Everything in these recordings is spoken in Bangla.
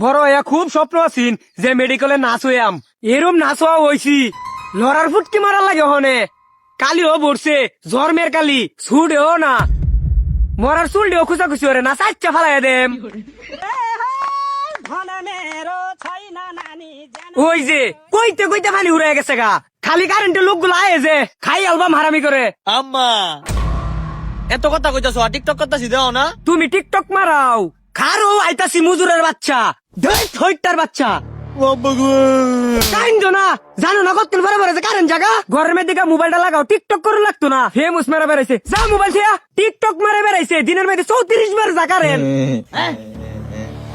বড় হইয়া খুব স্বপ্ন আছিন যে মেডিকেলে নাচ হইয়াম এরম নাচ হওয়া হইছি লড়ার ফুটকি মারা লাগে হনে কালিও বসছে জন্মের কালি ছুটেও না মরার চুল দিও খুঁজা খুশি ওরে না চাচ্চা ফালাই দেম ওই যে কইতে কইতে পানি উড়ে গেছে গা খালি কারেন্টের লোকগুলো আয়ে যে খাই অ্যালবাম হারামি করে। আম্মা এত কথা কইতাছো টিকটক করতাছি দেও না তুমি টিকটক মারাও খারো আইতাছি মুজুরের বাচ্চা ধৈত হইতার বাচ্চা কাইন্দ না জানো না কত বড় বড় যে কারেন্ট জায়গা ঘরের মধ্যে মোবাইলটা লাগাও টিকটক করে লাগতো না ফেমাস মেরা বেড়াইছে যা মোবাইল থেকে টিকটক মারা বেড়াইছে দিনের মধ্যে 34 বার যা কারেন্ট।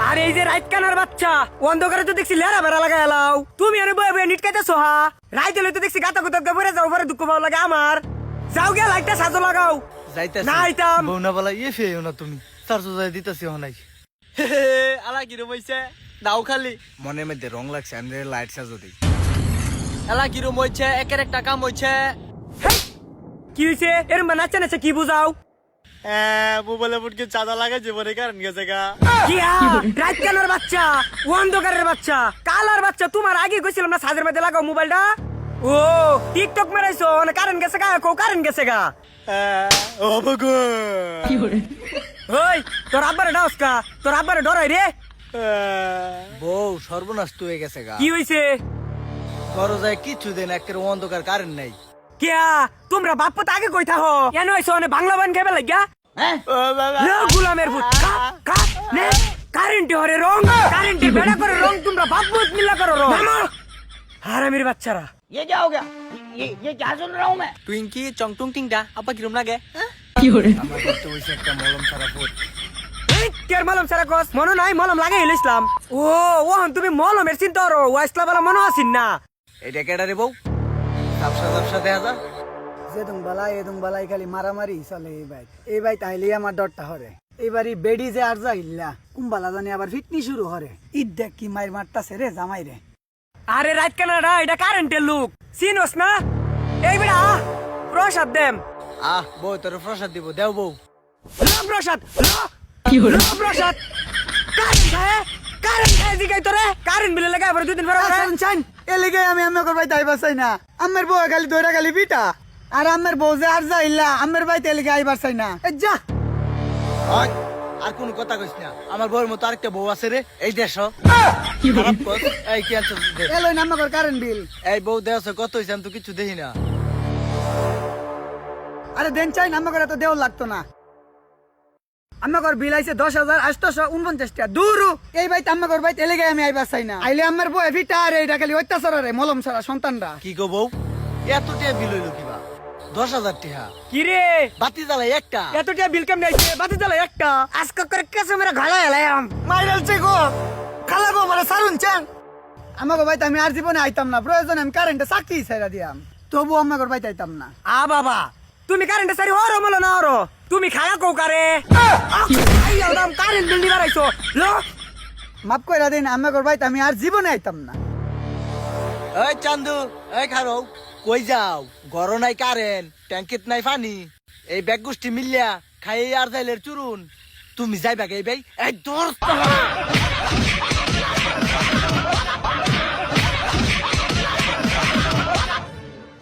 আর এই যে রাইত কানার বাচ্চা অন্ধকারে তো দেখছি লেরা বেড়া লাগাই এলাও তুমি আরে বয়ে বয়ে নিটকাইতেছো হা রাইতে লইতে দেখছি গাতা গুতাত পরে যাও পরে দুঃখ পাওয়া লাগে আমার যাও গে লাইটটা সাজো লাগাও যাইতাছি না আইতাম বউনা বলা ফেও না তুমি চারশো যাই দিতাছি হনাই আলা কিরম হইছে দাও খালি মনের মধ্যে রং লাগছে আমি লাইট সাজো দিই এলা কিরম হইছে একের একটা কাম হইছে কি হইছে এর নাচা নাচা কি বুঝাও মোবাইলে ফুটকে চাঁদা লাগাইছে মনে কারণ গেছে গা রাত কানার বাচ্চা অন্ধকারের বাচ্চা কালার বাচ্চা তোমার আগে কইছিলাম না সাজের মধ্যে লাগাও মোবাইলটা ও টিকটক মারাইছো মানে কারেন্ট গেছে গা কো কারেন্ট গেছে গা ও বগো ওই তোর আব্বারে ডাউস কা তোর আব্বারে ডরাই রে বউ সর্বনাশ তো হয়ে গেছে গা কি হইছে ঘর যায় কিছু দিন একের অন্ধকার কারেন্ট নাই কিয়া তোমরা বাপ তো আগে কইতা হো এন হইছো মানে বাংলা বান খাবে লাগিয়া গুলামের ভূত কা নে কারেন্ট হরে রং কারেন্ট বেড়া করে রং তোমরা বাপ মত মিলা করো রং হারামির বাচ্চারা ये क्या हो गया ये क्या सुन रहा हूँ मैं। টুইঙ্কি চংটুং টিংটা আপা কিরম লাগে আমার করতে হইছে একটা মলম ছাড়া ফুট কের মলম সারা কস মনো নাই মলম লাগাই ইসলাম ও ওহন তুমি মলমের চিন্তা করো ওয়াইসলা বালা মনো আছিন না এটা কেডা রে বউ ব্যবসা ব্যবসা দেয়া যা এদুং বালাই খালি মারামারি চলে এই ভাই তাইলে আমার ডরটা হরে এইবারই বেডি যে আর যা ইল্লা কুম্বালা জানি আবার ফিটনি শুরু হরে ঈদ দেখ কি মাইর মারতাছে রে জামাই রে। আরে রাত কানাডা এটা কারেন্টের লোক চিনোস না এই বেড়া প্রসাদ দেম বউ তোর প্রসাদ দিব দেও বউ প্রসাদ প্রসাদ কারেন্ট খায় দিগাই তোরে কারেন্ট বিলে লাগাই পরে 2 দিন পরে চান এ লিগে আমি আমার ভাই তাই বাসাই না আমার বউ খালি দইরা খালি পিটা আর আমার বউ যে আর যা ইল্লা আমার ভাই তাই লিগে আইবার চাই না যা আর কোন কথা কইস না আমার বউর মতো আরেকটা বউ আছে রে এই দেশ এই কি আনছো এলোই না আমার কারেন্ট বিল এই বউ দেশ কত হইছে আমি তো কিছু দেখি না আরে দেন চাই না আমার তো দেও লাগতো না আমার বিল আইছে 10,849 টাকা দূরু এই ভাই আমার ভাই তেলে গে আমি আইবার চাই না আইলে আমার বউ ভিটা রে এটা খালি অত্যাচার রে মলম সারা সন্তানরা কি গো বউ এত টাকা বিল হইলো কিবা 10,000 টাকা কি রে বাতি জ্বালাই একটা এতটা বিল কেমন আইছে বাতি জ্বালা একটা আজকে করে কেসে মেরে ঘালা এলাম মাইরালছে গো খালা গো মানে সারুন চান আমাকে ভাই আমি আর জীবনে আইতাম না প্রয়োজন আমি কারেন্টে চাকরি ছাইরা দিয়াম তবু আমাকে ভাই আইতাম না বাবা তুমি কারেন্টে সারি হরো মলো না হরো তুমি খায়া কো কারে কারেন্ট বিল দিবার আইছো লো মাফ কইরা দিন আমাকে ভাই আমি আর জীবনে আইতাম না। এই চান্দু এই খারো কই যাও গরো নাই কারেন্ট ট্যাঙ্কিত নাই পানি এই ব্যাগ গোষ্ঠী মিলিয়া খাই আর যাইলের চুরুন তুমি যাইবা গে ভাই এই দূর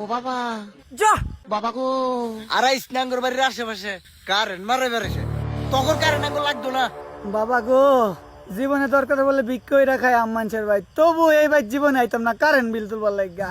ओ बाबा যা बाबा को আর এই স্নাঙ্গর বাড়ির আশেপাশে কারেন্ট মারে বেড়েছে তখন কারেন্ট আঙ্গুল লাগতো না বাবা গো জীবনে দরকার বলে ভিক্ষা কইরা খায় আম্মানছের ভাই তবু এই ভাই জীবনে আইতাম না কারেন্ট বিল তুলবার লাগা